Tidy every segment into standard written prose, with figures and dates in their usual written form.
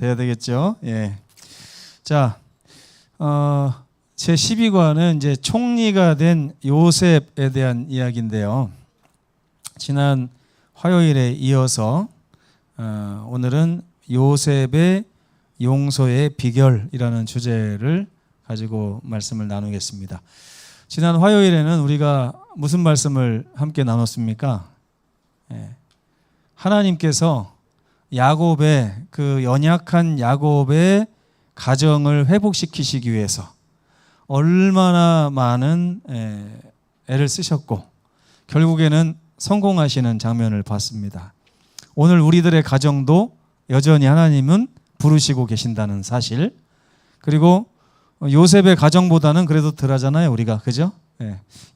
돼야 되겠죠. 예. 자, 제 12과는 이제 총리가 된 요셉에 대한 이야기인데요. 지난 화요일에 이어서 오늘은 요셉의 용서의 비결이라는 주제를 가지고 말씀을 나누겠습니다. 지난 화요일에는 우리가 무슨 말씀을 함께 나눴습니까? 하나님께서 야곱의 그 연약한 야곱의 가정을 회복시키시기 위해서 얼마나 많은 애를 쓰셨고 결국에는 성공하시는 장면을 봤습니다. 오늘 우리들의 가정도 여전히 하나님은 부르시고 계신다는 사실, 그리고 요셉의 가정보다는 그래도 덜하잖아요, 우리가. 그죠?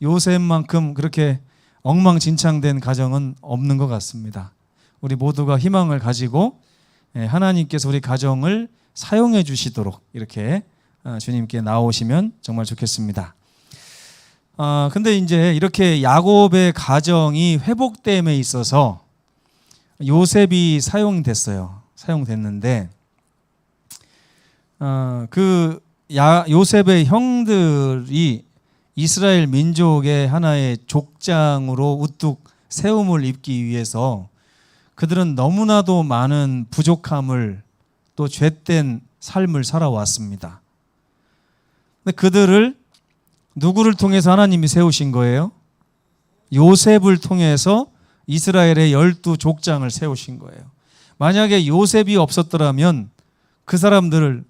요셉만큼 그렇게 엉망진창된 가정은 없는 것 같습니다. 우리 모두가 희망을 가지고 하나님께서 우리 가정을 사용해 주시도록 이렇게 주님께 나오시면 정말 좋겠습니다. 근데 이제 이렇게 야곱의 가정이 회복됨에 있어서 요셉이 사용됐는데 요셉의 형들이 이스라엘 민족의 하나의 족장으로 우뚝 세움을 입기 위해서 그들은 너무나도 많은 부족함을 또 죄된 삶을 살아왔습니다. 근데 그들을 누구를 통해서 하나님이 세우신 거예요? 요셉을 통해서 이스라엘의 12족장을 세우신 거예요. 만약에 요셉이 없었더라면 그 사람들을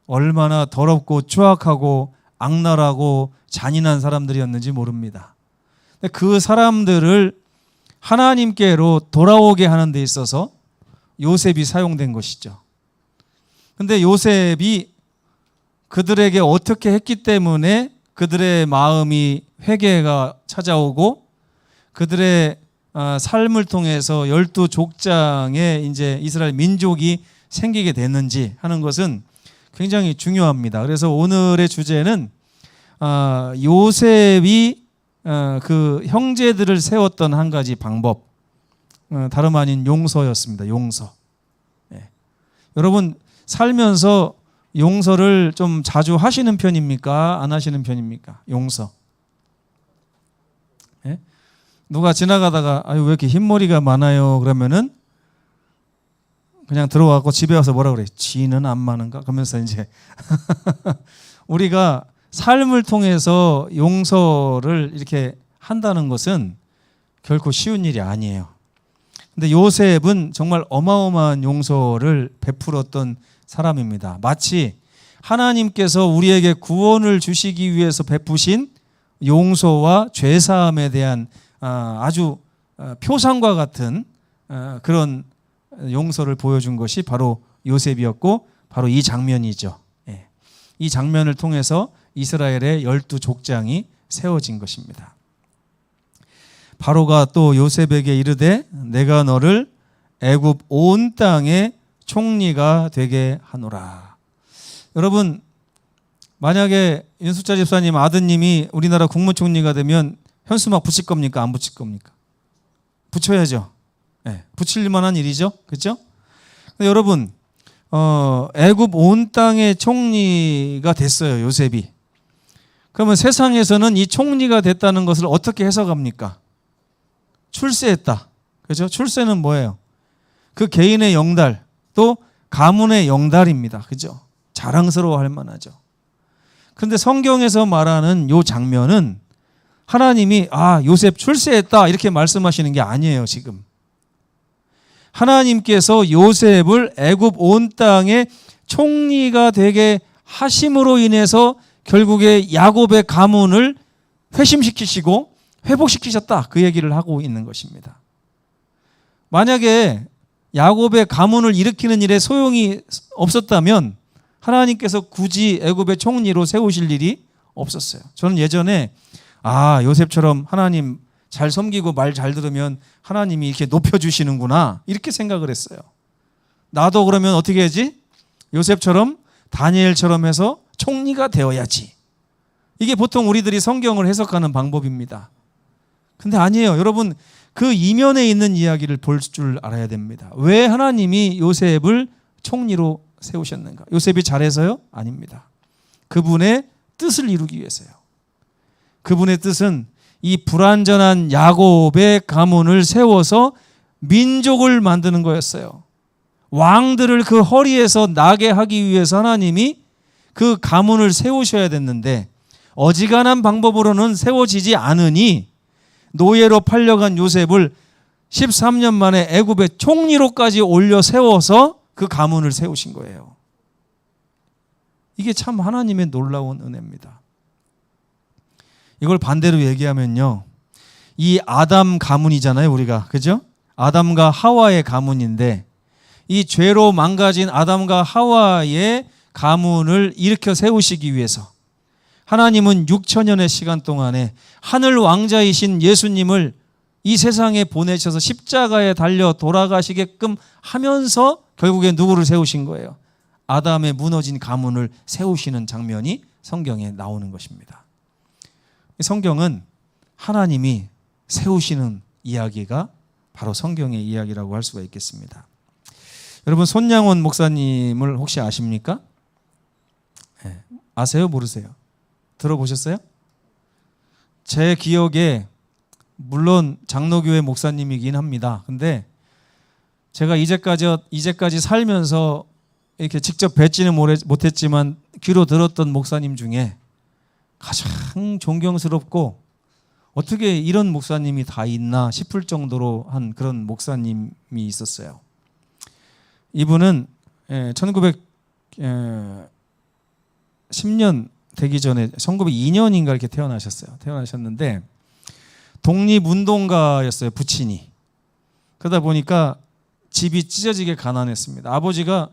얼마나 더럽고 추악하고 악랄하고 잔인한 사람들이었는지 모릅니다. 그 사람들을 하나님께로 돌아오게 하는 데 있어서 요셉이 사용된 것이죠. 근데 요셉이 그들에게 어떻게 했기 때문에 그들의 마음이 회개가 찾아오고 그들의 삶을 통해서 12족장의 이제 이스라엘 민족이 생기게 됐는지 하는 것은 굉장히 중요합니다. 그래서 오늘의 주제는 요셉이 그 형제들을 세웠던 한 가지 방법, 다름 아닌 용서였습니다. 용서. 여러분 살면서 용서를 좀 자주 하시는 편입니까? 안 하시는 편입니까? 용서. 누가 지나가다가 아유 왜 이렇게 흰머리가 많아요? 그러면은 그냥 들어가고 집에 와서 뭐라 그래? 지는 안 많은가? 그러면서 이제 우리가 삶을 통해서 용서를 이렇게 한다는 것은 결코 쉬운 일이 아니에요. 근데 요셉은 정말 어마어마한 용서를 베풀었던 사람입니다. 마치 하나님께서 우리에게 구원을 주시기 위해서 베푸신 용서와 죄사함에 대한 아주 표상과 같은 그런 용서를 보여준 것이 바로 요셉이었고 바로 이 장면이죠. 이 장면을 통해서 이스라엘의 12족장이 세워진 것입니다. 바로가 또 요셉에게 이르되 내가 너를 애굽 온 땅의 총리가 되게 하노라. 여러분 만약에 윤숙자 집사님 아드님이 우리나라 국무총리가 되면 현수막 붙일 겁니까? 안 붙일 겁니까? 붙여야죠. 붙일 만한 일이죠. 그렇죠? 여러분 애굽 온 땅의 총리가 됐어요. 요셉이. 그러면 세상에서는 이 총리가 됐다는 것을 어떻게 해석합니까? 출세했다. 그렇죠? 출세는 뭐예요? 그 개인의 영달 또 가문의 영달입니다. 그죠? 자랑스러워할 만하죠. 그런데 성경에서 말하는 이 장면은 하나님이 요셉 출세했다 이렇게 말씀하시는 게 아니에요. 지금 하나님께서 요셉을 애굽 온 땅의 총리가 되게 하심으로 인해서 결국에 야곱의 가문을 회심시키시고 회복시키셨다. 그 얘기를 하고 있는 것입니다. 만약에 야곱의 가문을 일으키는 일에 소용이 없었다면 하나님께서 굳이 애굽의 총리로 세우실 일이 없었어요. 저는 예전에 요셉처럼 하나님 잘 섬기고 말 잘 들으면 하나님이 이렇게 높여주시는구나 이렇게 생각을 했어요. 나도 그러면 어떻게 해야지? 요셉처럼 다니엘처럼 해서 총리가 되어야지. 이게 보통 우리들이 성경을 해석하는 방법입니다. 근데 아니에요. 여러분 그 이면에 있는 이야기를 볼 줄 알아야 됩니다. 왜 하나님이 요셉을 총리로 세우셨는가? 요셉이 잘해서요? 아닙니다. 그분의 뜻을 이루기 위해서요. 그분의 뜻은 이 불완전한 야곱의 가문을 세워서 민족을 만드는 거였어요. 왕들을 그 허리에서 나게 하기 위해서 하나님이 그 가문을 세우셔야 됐는데 어지간한 방법으로는 세워지지 않으니 노예로 팔려간 요셉을 13년 만에 애굽의 총리로까지 올려 세워서 그 가문을 세우신 거예요. 이게 참 하나님의 놀라운 은혜입니다. 이걸 반대로 얘기하면요, 이 아담 가문이잖아요, 우리가. 그죠? 아담과 하와의 가문인데 이 죄로 망가진 아담과 하와의 가문을 일으켜 세우시기 위해서 하나님은 6천년의 시간 동안에 하늘 왕자이신 예수님을 이 세상에 보내셔서 십자가에 달려 돌아가시게끔 하면서 결국에 누구를 세우신 거예요? 아담의 무너진 가문을 세우시는 장면이 성경에 나오는 것입니다. 성경은 하나님이 세우시는 이야기가 바로 성경의 이야기라고 할 수가 있겠습니다. 여러분, 손양원 목사님을 혹시 아십니까? 네. 아세요? 모르세요? 들어보셨어요? 제 기억에 물론 장로교회 목사님이긴 합니다. 근데 제가 이제까지 살면서 이렇게 직접 뵙지는 못했지만 귀로 들었던 목사님 중에 가장 존경스럽고 어떻게 이런 목사님이 다 있나 싶을 정도로 한 그런 목사님이 있었어요. 이분은 1910년 되기 전에 1902년인가 이렇게 태어나셨는데 독립운동가였어요, 부친이. 그러다 보니까 집이 찢어지게 가난했습니다. 아버지가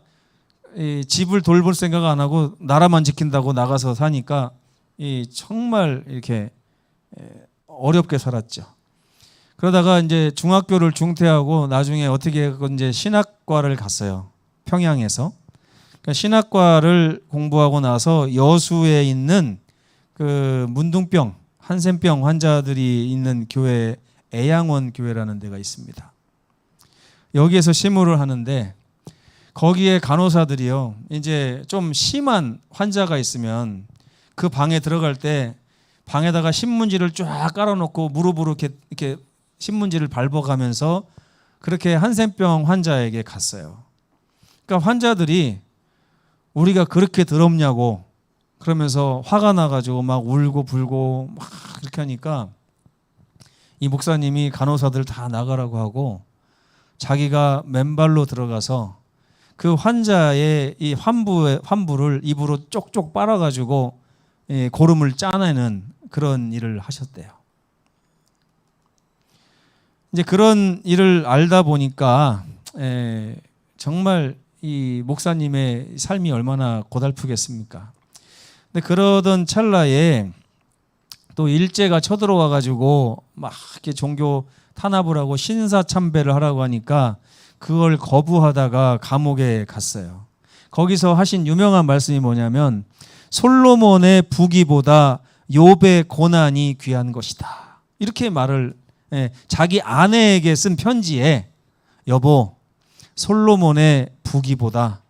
집을 돌볼 생각 안 하고 나라만 지킨다고 나가서 사니까 정말 이렇게 어렵게 살았죠. 그러다가 이제 중학교를 중퇴하고 나중에 어떻게 이제 신학과를 갔어요. 평양에서. 그러니까 신학과를 공부하고 나서 여수에 있는 그 문둥병, 한센병 환자들이 있는 교회, 애양원 교회라는 데가 있습니다. 여기에서 심호를 하는데 거기에 간호사들이요, 이제 좀 심한 환자가 있으면 그 방에 들어갈 때 방에다가 신문지를 쫙 깔아놓고 무릎으로 이렇게 신문지를 밟아가면서 그렇게 한센병 환자에게 갔어요. 그러니까 환자들이 우리가 그렇게 더럽냐고 그러면서 화가 나가지고 막 울고 불고 막 그렇게 하니까 이 목사님이 간호사들 다 나가라고 하고 자기가 맨발로 들어가서 그 환자의 이 환부를 입으로 쪽쪽 빨아가지고 고름을 짜내는 그런 일을 하셨대요. 이제 그런 일을 알다 보니까 정말 이 목사님의 삶이 얼마나 고달프겠습니까? 근데 그러던 찰나에 또 일제가 쳐들어와 가지고 막 이렇게 종교 탄압을 하고 신사참배를 하라고 하니까 그걸 거부하다가 감옥에 갔어요. 거기서 하신 유명한 말씀이 뭐냐면 솔로몬의 부귀보다 욥의 고난이 귀한 것이다. 이렇게 말을 자기 아내에게 쓴 편지에 여보, 솔로몬의 부귀보다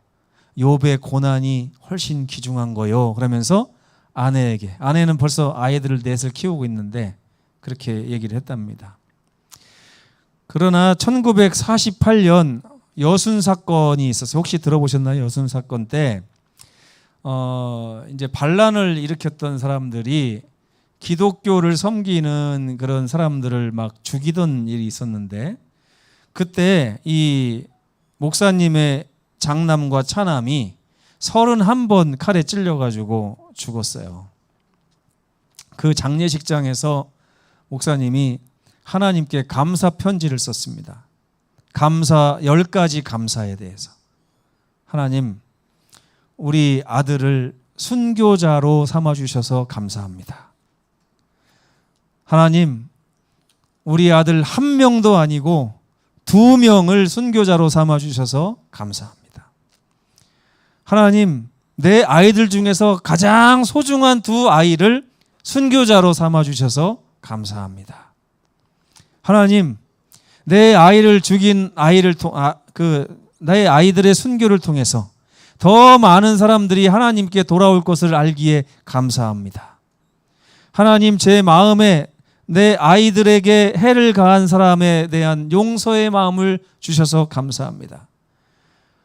욥의 고난이 훨씬 귀중한 거요. 그러면서 아내에게, 아내는 벌써 아이들을 넷을 키우고 있는데 그렇게 얘기를 했답니다. 그러나 1948년 여순 사건이 있었어요. 혹시 들어보셨나요? 여순 사건 때 이제 반란을 일으켰던 사람들이 기독교를 섬기는 그런 사람들을 막 죽이던 일이 있었는데 그때 이 목사님의 장남과 차남이 31번 칼에 찔려가지고 죽었어요. 그 장례식장에서 목사님이 하나님께 감사 편지를 썼습니다. 10가지 감사에 대해서. 하나님, 우리 아들을 순교자로 삼아주셔서 감사합니다. 하나님, 우리 아들 1명도 아니고 2명을 순교자로 삼아주셔서 감사합니다. 하나님, 내 아이들 중에서 가장 소중한 2아이를 순교자로 삼아주셔서 감사합니다. 하나님, 내 아이를 죽인 내 아이들의 순교를 통해서 더 많은 사람들이 하나님께 돌아올 것을 알기에 감사합니다. 하나님, 제 마음에 내 아이들에게 해를 가한 사람에 대한 용서의 마음을 주셔서 감사합니다.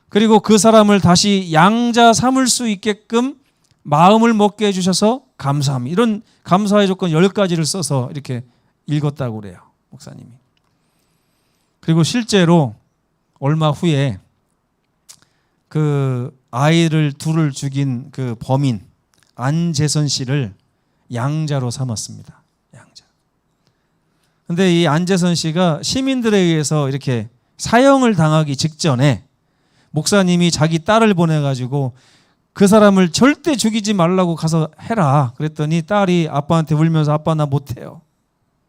그리고 그 사람을 다시 양자 삼을 수 있게끔 마음을 먹게 해주셔서 감사합니다. 이런 감사의 조건 10가지를 써서 이렇게 읽었다고 그래요, 목사님이. 그리고 실제로 얼마 후에 그 아이를 둘을 죽인 그 범인 안재선 씨를 양자로 삼았습니다. 양자. 근데 이 안재선 씨가 시민들에 의해서 이렇게 사형을 당하기 직전에 목사님이 자기 딸을 보내가지고 그 사람을 절대 죽이지 말라고 가서 해라. 그랬더니 딸이 아빠한테 울면서 아빠 나 못해요.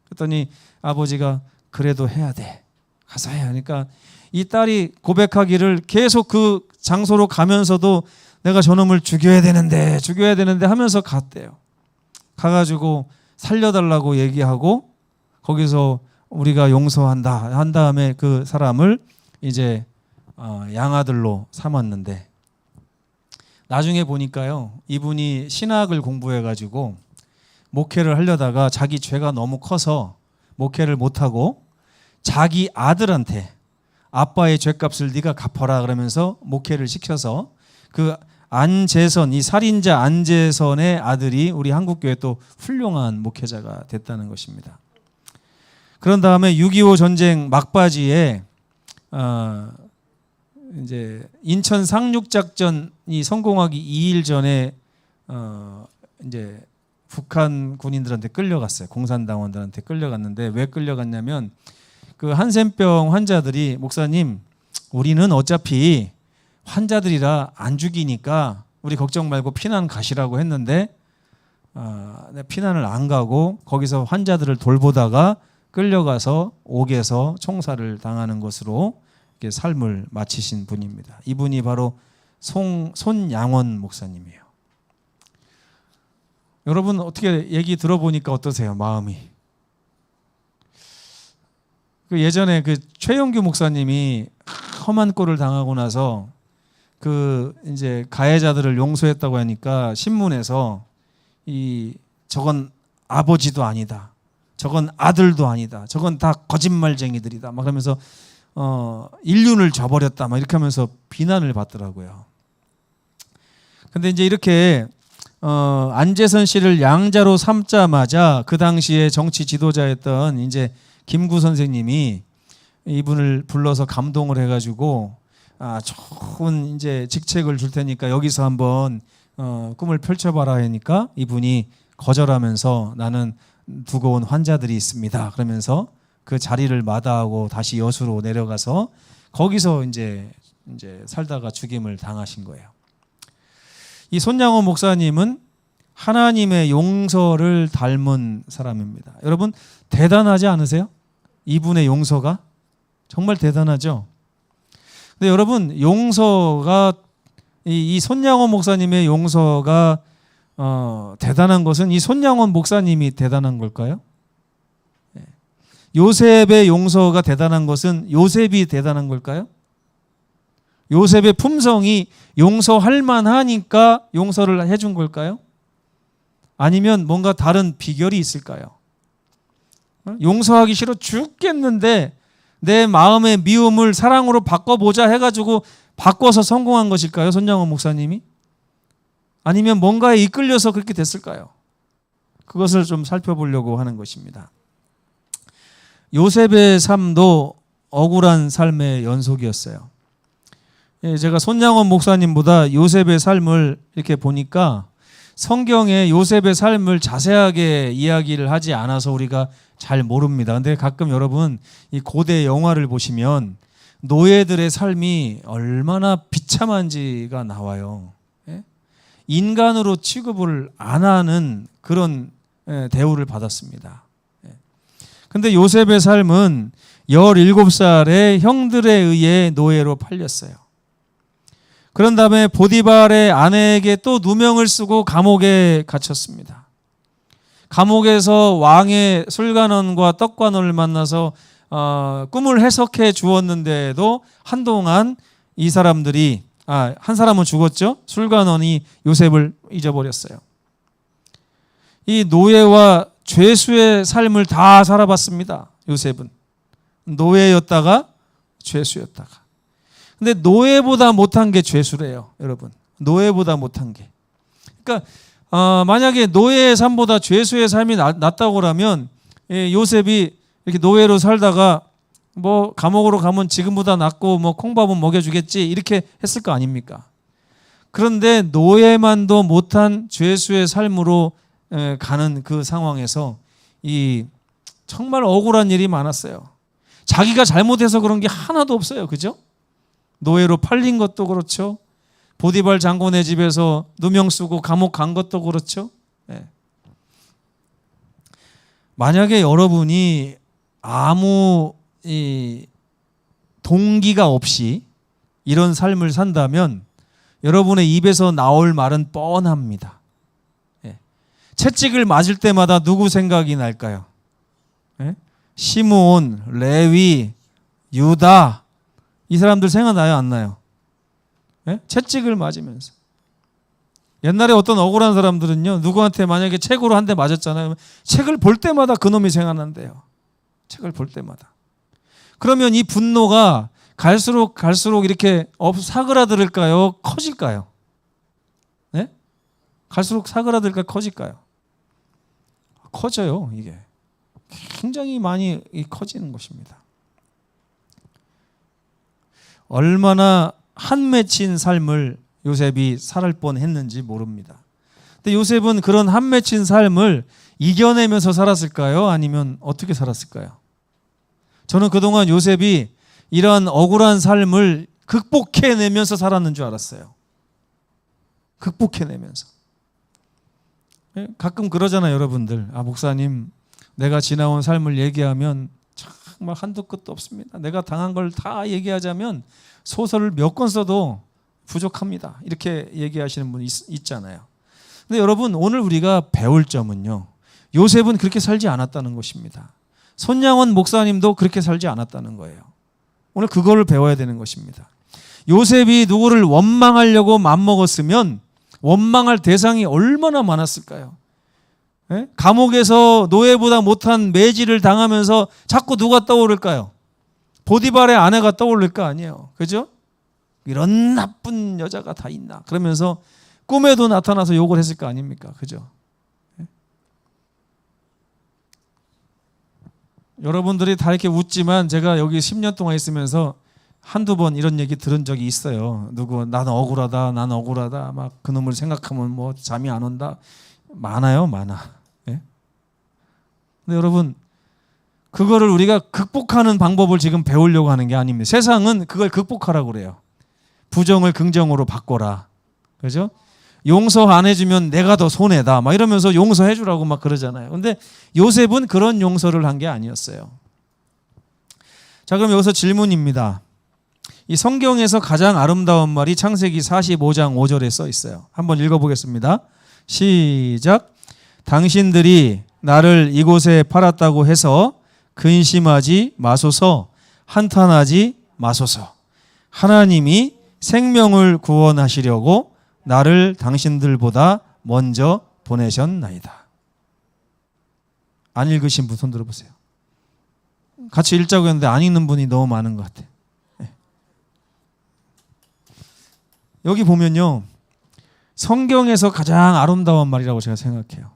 그랬더니 아버지가 그래도 해야 돼. 가서 해. 그러니까 이 딸이 고백하기를 계속 그 장소로 가면서도 내가 저놈을 죽여야 되는데 하면서 갔대요. 가가지고 살려달라고 얘기하고 거기서 우리가 용서한다 한 다음에 그 사람을 이제 양아들로 삼았는데 나중에 보니까요, 이분이 신학을 공부해가지고 목회를 하려다가 자기 죄가 너무 커서 목회를 못하고 자기 아들한테 아빠의 죄값을 네가 갚아라 그러면서 목회를 시켜서 그 안재선, 이 살인자 안재선의 아들이 우리 한국교회 또 훌륭한 목회자가 됐다는 것입니다. 그런 다음에 6.25 전쟁 막바지에 이제 인천 상륙작전이 성공하기 2일 전에 이제 북한 군인들한테 끌려갔어요. 공산당원들한테 끌려갔는데 왜 끌려갔냐면 그 한센병 환자들이 목사님 우리는 어차피 환자들이라 안 죽이니까 우리 걱정 말고 피난 가시라고 했는데 피난을 안 가고 거기서 환자들을 돌보다가 끌려가서 옥에서 총살을 당하는 것으로 이렇게 삶을 마치신 분입니다. 이분이 바로 손양원 목사님이에요. 여러분 어떻게 얘기 들어보니까 어떠세요? 마음이. 그 예전에 그 최영규 목사님이 험한 꼴을 당하고 나서 그 이제 가해자들을 용서했다고 하니까 신문에서 저건 아버지도 아니다. 저건 아들도 아니다. 저건 다 거짓말쟁이들이다. 막 그러면서 인륜을 저버렸다. 막 이렇게 하면서 비난을 받더라고요. 근데 이제 이렇게 안재선 씨를 양자로 삼자마자 그 당시에 정치 지도자였던 이제 김구 선생님이 이분을 불러서 감동을 해가지고 좋은 이제 직책을 줄 테니까 여기서 한번 꿈을 펼쳐봐라 하니까 이분이 거절하면서 나는 두고 온 환자들이 있습니다. 그러면서 그 자리를 마다하고 다시 여수로 내려가서 거기서 이제 살다가 죽임을 당하신 거예요. 이 손양원 목사님은 하나님의 용서를 닮은 사람입니다. 여러분 대단하지 않으세요? 이분의 용서가 정말 대단하죠. 근데 여러분 용서가 이 손양원 목사님의 용서가 대단한 것은 이 손양원 목사님이 대단한 걸까요? 요셉의 용서가 대단한 것은 요셉이 대단한 걸까요? 요셉의 품성이 용서할 만하니까 용서를 해준 걸까요? 아니면 뭔가 다른 비결이 있을까요? 용서하기 싫어 죽겠는데 내 마음의 미움을 사랑으로 바꿔보자 해가지고 바꿔서 성공한 것일까요? 손양원 목사님이? 아니면 뭔가에 이끌려서 그렇게 됐을까요? 그것을 좀 살펴보려고 하는 것입니다. 요셉의 삶도 억울한 삶의 연속이었어요. 제가 손양원 목사님보다 요셉의 삶을 이렇게 보니까 성경에 요셉의 삶을 자세하게 이야기를 하지 않아서 우리가 잘 모릅니다. 근데 가끔 여러분 이 고대 영화를 보시면 노예들의 삶이 얼마나 비참한지가 나와요. 인간으로 취급을 안 하는 그런 대우를 받았습니다. 근데 요셉의 삶은 17살의 형들에 의해 노예로 팔렸어요. 그런 다음에 보디발의 아내에게 또 누명을 쓰고 감옥에 갇혔습니다. 감옥에서 왕의 술관원과 떡관원을 만나서 꿈을 해석해 주었는데도 한동안 이 사람들이 한 사람은 죽었죠. 술관원이 요셉을 잊어버렸어요. 이 노예와 죄수의 삶을 다 살아봤습니다. 요셉은 노예였다가 죄수였다가. 근데 노예보다 못한 게 죄수래요, 여러분. 노예보다 못한 게. 그러니까 만약에 노예의 삶보다 죄수의 삶이 낫다고 하면 요셉이 이렇게 노예로 살다가 뭐 감옥으로 가면 지금보다 낫고 뭐 콩밥은 먹여주겠지 이렇게 했을 거 아닙니까? 그런데 노예만도 못한 죄수의 삶으로 가는 그 상황에서 이 정말 억울한 일이 많았어요. 자기가 잘못해서 그런 게 하나도 없어요. 그죠? 노예로 팔린 것도 그렇죠. 보디발 장군의 집에서 누명 쓰고 감옥 간 것도 그렇죠. 만약에 여러분이 아무 동기가 없이 이런 삶을 산다면 여러분의 입에서 나올 말은 뻔합니다. 채찍을 맞을 때마다 누구 생각이 날까요? 시므온, 레위, 유다 이 사람들 생각나요? 안 나요? 채찍을 맞으면서. 옛날에 어떤 억울한 사람들은요, 누구한테 만약에 책으로 한 대 맞았잖아요. 책을 볼 때마다 그놈이 생각난대요. 책을 볼 때마다. 그러면 이 분노가 갈수록 이렇게 사그라들을까요? 커질까요? 네? 갈수록 사그라들까요? 커질까요? 커져요. 이게 굉장히 많이 커지는 것입니다. 얼마나 한 맺힌 삶을 요셉이 살 뻔했는지 모릅니다. 근데 요셉은 그런 한 맺힌 삶을 이겨내면서 살았을까요? 아니면 어떻게 살았을까요? 저는 그동안 요셉이 이러한 억울한 삶을 극복해내면서 살았는 줄 알았어요. 극복해내면서. 가끔 그러잖아요, 여러분들. 목사님, 내가 지나온 삶을 얘기하면 정말 한도 끝도 없습니다. 내가 당한 걸 다 얘기하자면 소설을 몇 권 써도 부족합니다. 이렇게 얘기하시는 분이 있잖아요. 근데 여러분, 오늘 우리가 배울 점은요, 요셉은 그렇게 살지 않았다는 것입니다. 손양원 목사님도 그렇게 살지 않았다는 거예요. 오늘 그거를 배워야 되는 것입니다. 요셉이 누구를 원망하려고 맘먹었으면 원망할 대상이 얼마나 많았을까요? 감옥에서 노예보다 못한 매질을 당하면서 자꾸 누가 떠오를까요? 보디발의 아내가 떠오를 거 아니에요. 그죠? 이런 나쁜 여자가 다 있나? 그러면서 꿈에도 나타나서 욕을 했을 거 아닙니까? 그죠? 여러분들이 다 이렇게 웃지만 제가 여기 10년 동안 있으면서 한두 번 이런 얘기 들은 적이 있어요. 나는 억울하다, 나는 억울하다. 막 그놈을 생각하면 뭐 잠이 안 온다. 많아요, 많아. 예? 근데 여러분, 그거를 우리가 극복하는 방법을 지금 배우려고 하는 게 아닙니다. 세상은 그걸 극복하라고 그래요. 부정을 긍정으로 바꿔라. 그죠? 용서 안 해주면 내가 더 손해다. 막 이러면서 용서해 주라고 막 그러잖아요. 근데 요셉은 그런 용서를 한 게 아니었어요. 자, 그럼 여기서 질문입니다. 이 성경에서 가장 아름다운 말이 창세기 45장 5절에 써 있어요. 한번 읽어보겠습니다. 시작. 당신들이 나를 이곳에 팔았다고 해서 근심하지 마소서, 한탄하지 마소서. 하나님이 생명을 구원하시려고 나를 당신들보다 먼저 보내셨나이다. 안 읽으신 분 손 들어보세요. 같이 읽자고 했는데 안 읽는 분이 너무 많은 것 같아요. 여기 보면요, 성경에서 가장 아름다운 말이라고 제가 생각해요.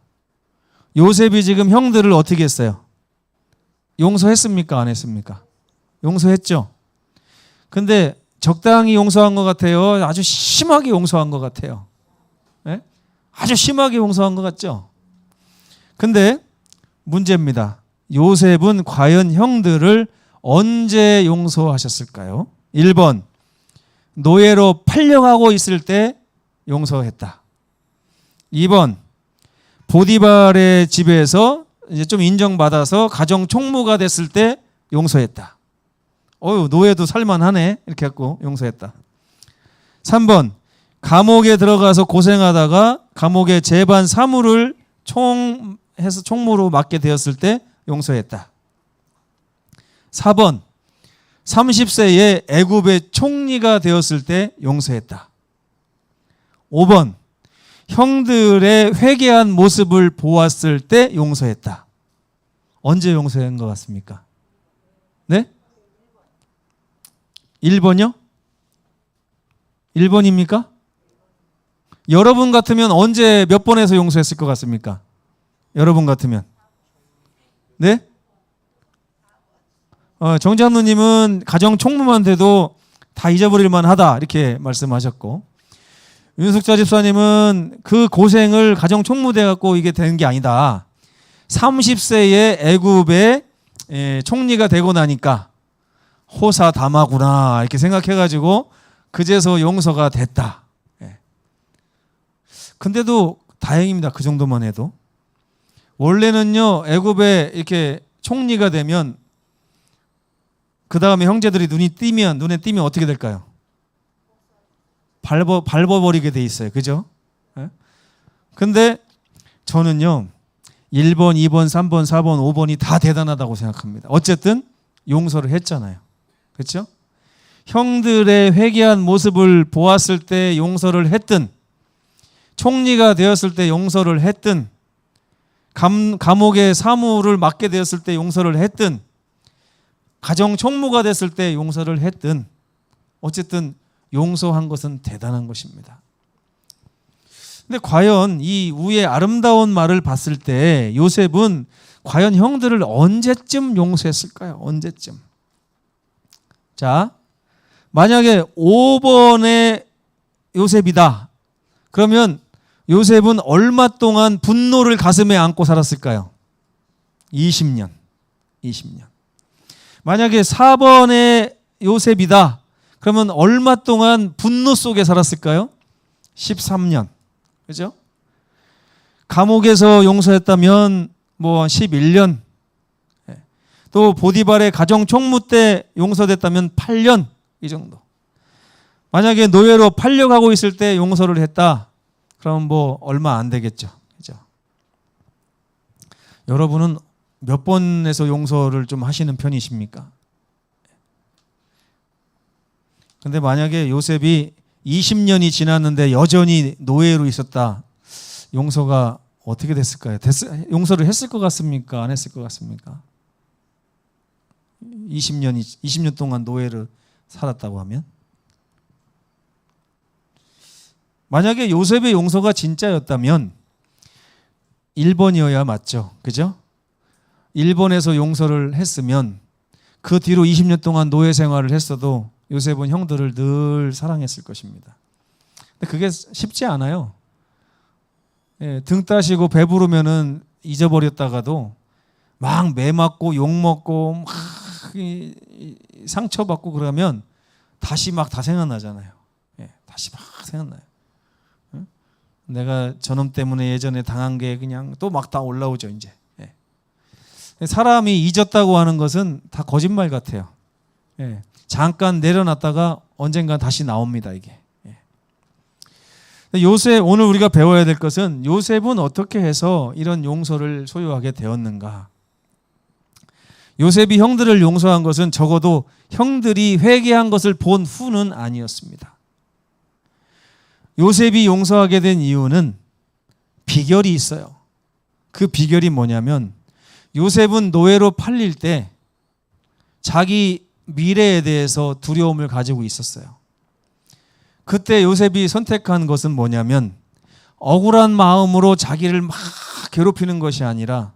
요셉이 지금 형들을 어떻게 했어요? 용서했습니까? 안 했습니까? 용서했죠. 근데 적당히 용서한 것 같아요? 아주 심하게 용서한 것 같아요? 네? 아주 심하게 용서한 것 같죠? 근데 문제입니다. 요셉은 과연 형들을 언제 용서하셨을까요? 1번, 노예로 팔려가고 있을 때 용서했다. 2번, 보디발의 집에서 이제 좀 인정받아서 가정 총무가 됐을 때 용서했다. 노예도 살만하네. 이렇게 했고 용서했다. 3번, 감옥에 들어가서 고생하다가 감옥의 재반 사무를 총무로 맡게 되었을 때 용서했다. 4번, 30세에 애굽의 총리가 되었을 때 용서했다. 5번, 형들의 회개한 모습을 보았을 때 용서했다. 언제 용서한 것 같습니까? 네? 1번이요? 1번입니까? 여러분 같으면 언제 몇 번에서 용서했을 것 같습니까? 여러분 같으면. 네? 정장로님은 가정 총무만 돼도 다 잊어버릴 만하다 이렇게 말씀하셨고, 윤숙자 집사님은 그 고생을 가정 총무돼 갖고 이게 되는 게 아니다. 30세에 애굽의 총리가 되고 나니까 호사다마구나 이렇게 생각해가지고 그제서 용서가 됐다. 근데도 다행입니다. 그 정도만 해도. 원래는요, 애굽에 이렇게 총리가 되면 그 다음에 형제들이 눈에 띄면 어떻게 될까요? 밟아버리게 돼 있어요. 그죠? 근데 저는요, 1번, 2번, 3번, 4번, 5번이 다 대단하다고 생각합니다. 어쨌든 용서를 했잖아요. 그렇죠? 형들의 회개한 모습을 보았을 때 용서를 했든, 총리가 되었을 때 용서를 했든, 감옥의 사무를 맡게 되었을 때 용서를 했든, 가정 총무가 됐을 때 용서를 했든, 어쨌든 용서한 것은 대단한 것입니다. 근데 과연 이 위의 아름다운 말을 봤을 때 요셉은 과연 형들을 언제쯤 용서했을까요? 언제쯤? 자, 만약에 5번의 요셉이다. 그러면 요셉은 얼마 동안 분노를 가슴에 안고 살았을까요? 20년. 만약에 4번의 요셉이다. 그러면 얼마 동안 분노 속에 살았을까요? 13년. 그죠? 감옥에서 용서했다면 뭐 11년. 또 보디발의 가정 총무 때 용서됐다면 8년 이 정도. 만약에 노예로 팔려가고 있을 때 용서를 했다. 그럼 뭐 얼마 안 되겠죠. 그죠? 여러분은 몇 번에서 용서를 좀 하시는 편이십니까? 근데 만약에 요셉이 20년이 지났는데 여전히 노예로 있었다. 용서가 어떻게 됐을까요? 용서를 했을 것 같습니까? 안 했을 것 같습니까? 20년 동안 노예를 살았다고 하면? 만약에 요셉의 용서가 진짜였다면 1번이어야 맞죠. 그죠? 1번에서 용서를 했으면 그 뒤로 20년 동안 노예 생활을 했어도 요셉은 형들을 늘 사랑했을 것입니다. 근데 그게 쉽지 않아요. 등 따시고 배부르면은 잊어버렸다가도 막 매 맞고 욕 먹고 막 상처받고 그러면 다시 막 다 생각나잖아요. 다시 막 생각나요. 내가 저놈 때문에 예전에 당한 게 그냥 또 막 다 올라오죠, 이제. 사람이 잊었다고 하는 것은 다 거짓말 같아요. 잠깐 내려놨다가 언젠가 다시 나옵니다, 이게. 요셉, 오늘 우리가 배워야 될 것은 요셉은 어떻게 해서 이런 용서를 소유하게 되었는가. 요셉이 형들을 용서한 것은 적어도 형들이 회개한 것을 본 후는 아니었습니다. 요셉이 용서하게 된 이유는 비결이 있어요. 그 비결이 뭐냐면 요셉은 노예로 팔릴 때 자기 미래에 대해서 두려움을 가지고 있었어요. 그때 요셉이 선택한 것은 뭐냐면 억울한 마음으로 자기를 막 괴롭히는 것이 아니라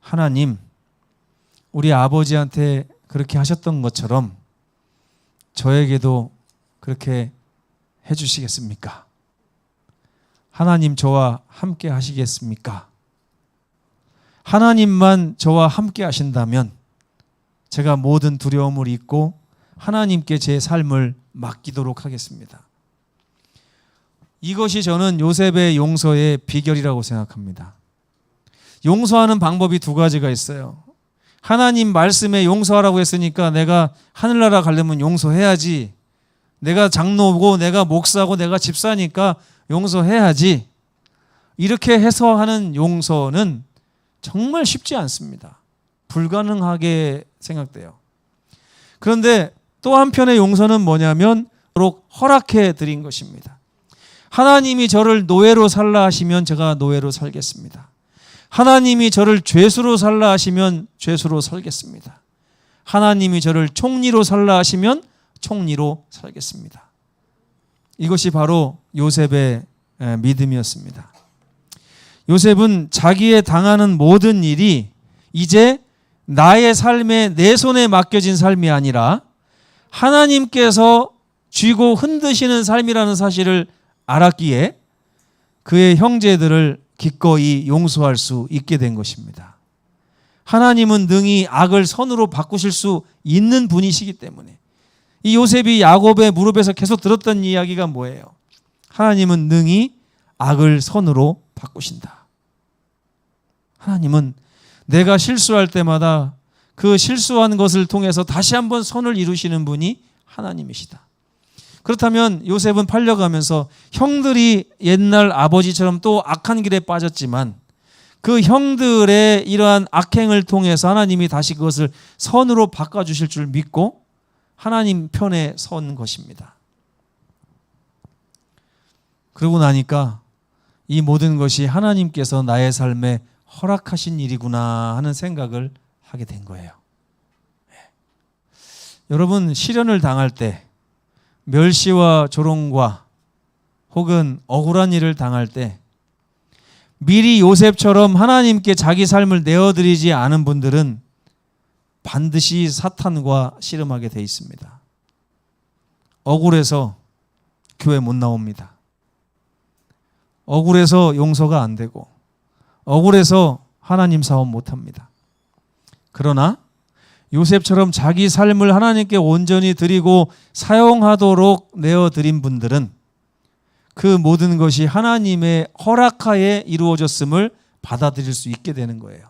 하나님, 우리 아버지한테 그렇게 하셨던 것처럼 저에게도 그렇게 해주시겠습니까? 하나님 저와 함께 하시겠습니까? 하나님만 저와 함께 하신다면 제가 모든 두려움을 잊고 하나님께 제 삶을 맡기도록 하겠습니다. 이것이 저는 요셉의 용서의 비결이라고 생각합니다. 용서하는 방법이 두 가지가 있어요. 하나님 말씀에 용서하라고 했으니까 내가 하늘나라 가려면 용서해야지. 내가 장로고 내가 목사고 내가 집사니까 용서해야지. 이렇게 해서 하는 용서는 정말 쉽지 않습니다. 불가능하게 생각돼요. 그런데 또 한편의 용서는 뭐냐면 허락해 드린 것입니다. 하나님이 저를 노예로 살라 하시면 제가 노예로 살겠습니다. 하나님이 저를 죄수로 살라 하시면 죄수로 살겠습니다. 하나님이 저를 총리로 살라 하시면 총리로 살겠습니다. 이것이 바로 요셉의 믿음이었습니다. 요셉은 자기의 당하는 모든 일이 이제 나의 삶에 내 손에 맡겨진 삶이 아니라 하나님께서 쥐고 흔드시는 삶이라는 사실을 알았기에 그의 형제들을 기꺼이 용서할 수 있게 된 것입니다. 하나님은 능히 악을 선으로 바꾸실 수 있는 분이시기 때문에 이 요셉이 야곱의 무릎에서 계속 들었던 이야기가 뭐예요? 하나님은 능히 악을 선으로 바꾸신다. 하나님은 내가 실수할 때마다 그 실수한 것을 통해서 다시 한번 선을 이루시는 분이 하나님이시다. 그렇다면 요셉은 팔려가면서 형들이 옛날 아버지처럼 또 악한 길에 빠졌지만 그 형들의 이러한 악행을 통해서 하나님이 다시 그것을 선으로 바꿔주실 줄 믿고 하나님 편에 선 것입니다. 그러고 나니까 이 모든 것이 하나님께서 나의 삶에 허락하신 일이구나 하는 생각을 하게 된 거예요. 여러분, 시련을 당할 때, 멸시와 조롱과 혹은 억울한 일을 당할 때 미리 요셉처럼 하나님께 자기 삶을 내어드리지 않은 분들은 반드시 사탄과 씨름하게 돼 있습니다. 억울해서 교회 못 나옵니다. 억울해서 용서가 안 되고 억울해서 하나님 사업 못 합니다. 그러나 요셉처럼 자기 삶을 하나님께 온전히 드리고 사용하도록 내어드린 분들은 그 모든 것이 하나님의 허락하에 이루어졌음을 받아들일 수 있게 되는 거예요.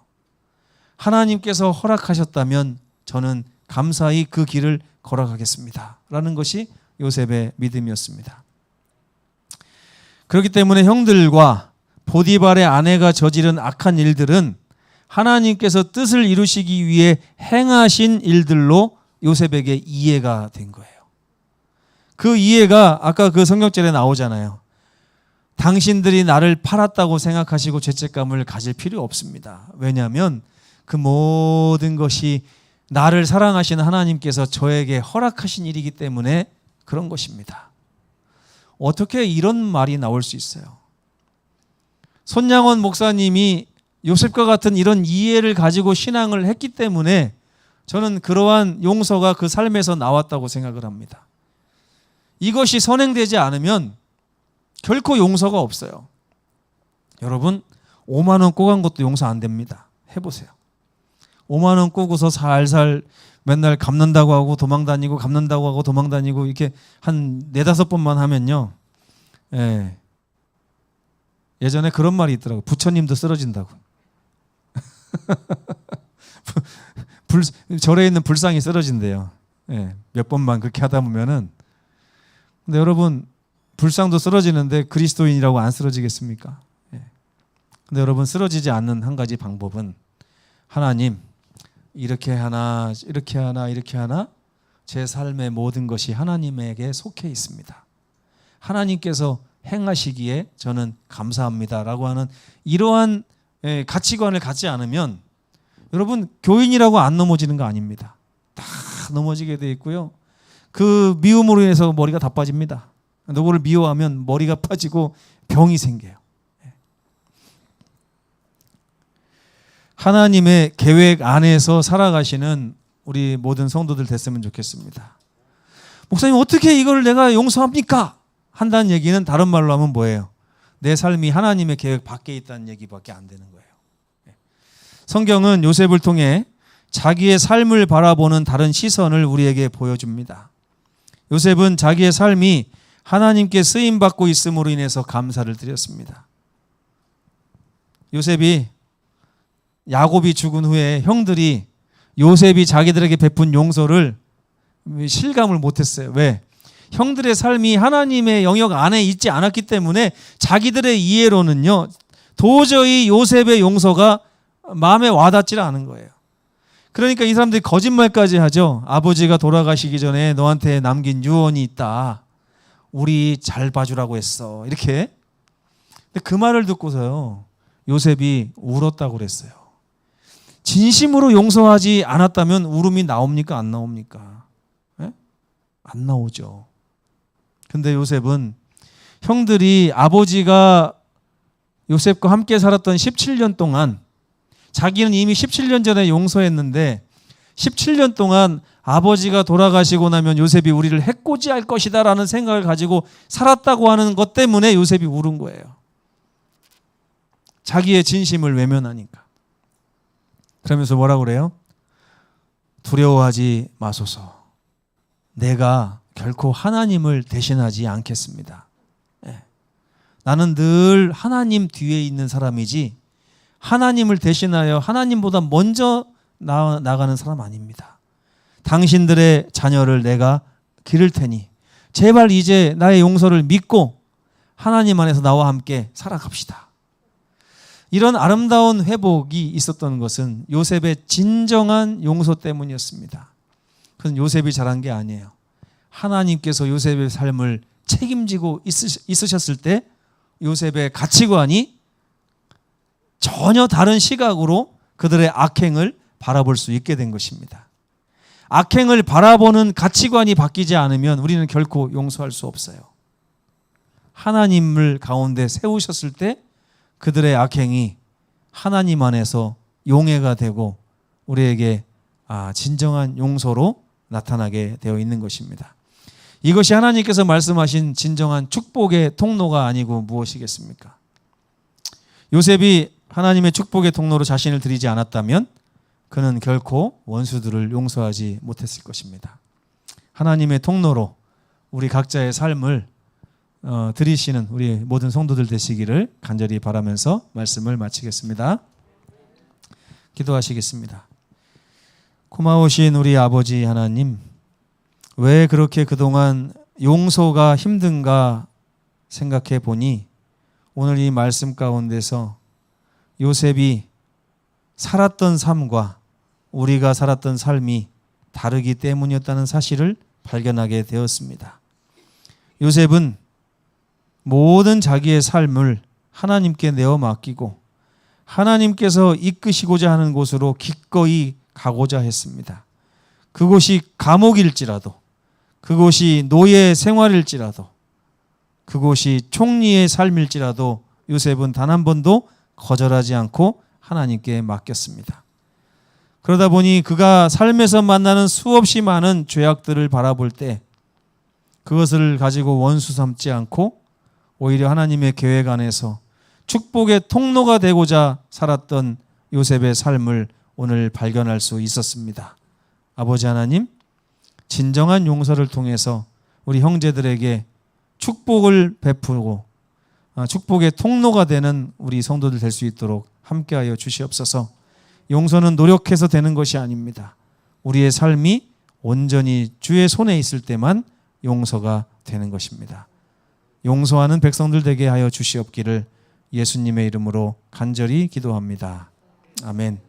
하나님께서 허락하셨다면 저는 감사히 그 길을 걸어가겠습니다. 라는 것이 요셉의 믿음이었습니다. 그렇기 때문에 형들과 보디발의 아내가 저지른 악한 일들은 하나님께서 뜻을 이루시기 위해 행하신 일들로 요셉에게 이해가 된 거예요. 그 이해가 아까 그 성경절에 나오잖아요. 당신들이 나를 팔았다고 생각하시고 죄책감을 가질 필요 없습니다. 왜냐하면 그 모든 것이 나를 사랑하시는 하나님께서 저에게 허락하신 일이기 때문에 그런 것입니다. 어떻게 이런 말이 나올 수 있어요? 손양원 목사님이 요셉과 같은 이런 이해를 가지고 신앙을 했기 때문에 저는 그러한 용서가 그 삶에서 나왔다고 생각을 합니다. 이것이 선행되지 않으면 결코 용서가 없어요. 여러분, 5만 원 꼬간 것도 용서 안 됩니다. 해보세요. 5만 원 꼬고서 살살 맨날 갚는다고 하고 도망다니고 갚는다고 하고 도망다니고 이렇게 한 4-5번만 하면요. 예전에 그런 말이 있더라고요. 부처님도 쓰러진다고. 절에 있는 불상이 쓰러진대요. 몇 번만 그렇게 하다 보면은. 근데 여러분, 불상도 쓰러지는데 그리스도인이라고 안 쓰러지겠습니까? 근데 여러분, 쓰러지지 않는 한 가지 방법은 하나님, 이렇게 하나 이렇게 하나 이렇게 하나 제 삶의 모든 것이 하나님에게 속해 있습니다. 하나님께서 행하시기에 저는 감사합니다라고 하는 이러한 가치관을 갖지 않으면 여러분, 교인이라고 안 넘어지는 거 아닙니다. 다 넘어지게 돼 있고요. 그 미움으로 인해서 머리가 다 빠집니다. 누구를 미워하면 머리가 빠지고 병이 생겨요. 하나님의 계획 안에서 살아가시는 우리 모든 성도들 됐으면 좋겠습니다. 목사님, 어떻게 이걸 내가 용서합니까? 한다는 얘기는 다른 말로 하면 뭐예요? 내 삶이 하나님의 계획 밖에 있다는 얘기밖에 안 되는 거예요. 성경은 요셉을 통해 자기의 삶을 바라보는 다른 시선을 우리에게 보여줍니다. 요셉은 자기의 삶이 하나님께 쓰임받고 있음으로 인해서 감사를 드렸습니다. 요셉이 야곱이 죽은 후에 형들이 요셉이 자기들에게 베푼 용서를 실감을 못했어요. 왜? 형들의 삶이 하나님의 영역 안에 있지 않았기 때문에 자기들의 이해로는요, 도저히 요셉의 용서가 마음에 와닿지를 않은 거예요. 그러니까 이 사람들이 거짓말까지 하죠. 아버지가 돌아가시기 전에 너한테 남긴 유언이 있다. 우리 잘 봐주라고 했어. 이렇게. 근데 그 말을 듣고서요, 요셉이 울었다고 그랬어요. 진심으로 용서하지 않았다면 울음이 나옵니까? 안 나옵니까? 네? 안 나오죠. 근데 요셉은 형들이 아버지가 요셉과 함께 살았던 17년 동안, 자기는 이미 17년 전에 용서했는데 17년 동안 아버지가 돌아가시고 나면 요셉이 우리를 해코지할 것이다 라는 생각을 가지고 살았다고 하는 것 때문에 요셉이 울은 거예요. 자기의 진심을 외면하니까. 그러면서 뭐라고 그래요? 두려워하지 마소서. 내가 결코 하나님을 대신하지 않겠습니다. 나는 늘 하나님 뒤에 있는 사람이지 하나님을 대신하여 하나님보다 먼저 나가는 사람 아닙니다. 당신들의 자녀를 내가 기를 테니 제발 이제 나의 용서를 믿고 하나님 안에서 나와 함께 살아갑시다. 이런 아름다운 회복이 있었던 것은 요셉의 진정한 용서 때문이었습니다. 그건 요셉이 잘한 게 아니에요. 하나님께서 요셉의 삶을 책임지고 있으셨을 때 요셉의 가치관이 전혀 다른 시각으로 그들의 악행을 바라볼 수 있게 된 것입니다. 악행을 바라보는 가치관이 바뀌지 않으면 우리는 결코 용서할 수 없어요. 하나님을 가운데 세우셨을 때 그들의 악행이 하나님 안에서 용해가 되고 우리에게 진정한 용서로 나타나게 되어 있는 것입니다. 이것이 하나님께서 말씀하신 진정한 축복의 통로가 아니고 무엇이겠습니까? 요셉이 하나님의 축복의 통로로 자신을 드리지 않았다면 그는 결코 원수들을 용서하지 못했을 것입니다. 하나님의 통로로 우리 각자의 삶을 드리시는 우리 모든 성도들 되시기를 간절히 바라면서 말씀을 마치겠습니다. 기도하시겠습니다. 고마우신 우리 아버지 하나님, 왜 그렇게 그동안 용서가 힘든가 생각해 보니 오늘 이 말씀 가운데서 요셉이 살았던 삶과 우리가 살았던 삶이 다르기 때문이었다는 사실을 발견하게 되었습니다. 요셉은 모든 자기의 삶을 하나님께 내어 맡기고 하나님께서 이끄시고자 하는 곳으로 기꺼이 가고자 했습니다. 그곳이 감옥일지라도, 그곳이 노예 생활일지라도, 그곳이 총리의 삶일지라도 요셉은 단 한 번도 거절하지 않고 하나님께 맡겼습니다. 그러다 보니 그가 삶에서 만나는 수없이 많은 죄악들을 바라볼 때 그것을 가지고 원수 삼지 않고 오히려 하나님의 계획 안에서 축복의 통로가 되고자 살았던 요셉의 삶을 오늘 발견할 수 있었습니다. 아버지 하나님, 진정한 용서를 통해서 우리 형제들에게 축복을 베푸고 축복의 통로가 되는 우리 성도들 될 수 있도록 함께하여 주시옵소서. 용서는 노력해서 되는 것이 아닙니다. 우리의 삶이 온전히 주의 손에 있을 때만 용서가 되는 것입니다. 용서하는 백성들 되게 하여 주시옵기를 예수님의 이름으로 간절히 기도합니다. 아멘.